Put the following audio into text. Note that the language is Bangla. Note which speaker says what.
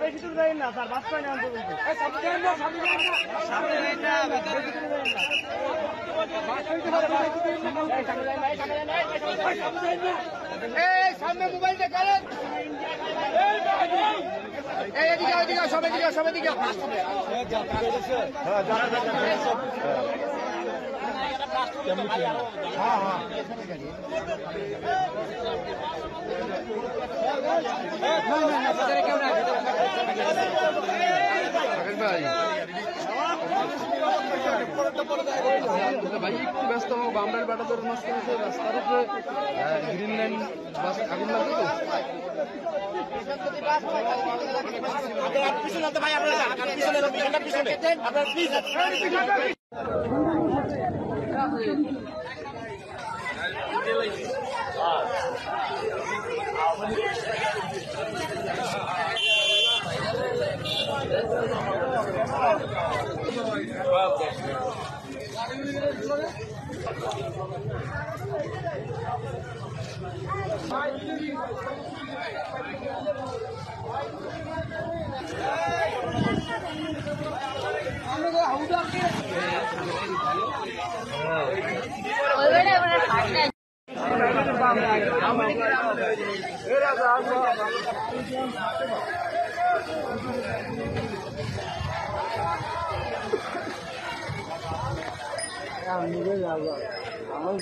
Speaker 1: বেশি দূর যাই না স্যার, বাস পাই না
Speaker 2: সামনে মোবাইলটা করেন, এদিকে সবাই দিকে সবাই দিকে
Speaker 3: ভাই একটু ব্যস্ত হোক, বামরাইল বাটাদের মাঝখানে রাস্তার উপরে গ্রিন লাইন বাস আগুন লাগবে তো।
Speaker 1: নিজে যাবো আমার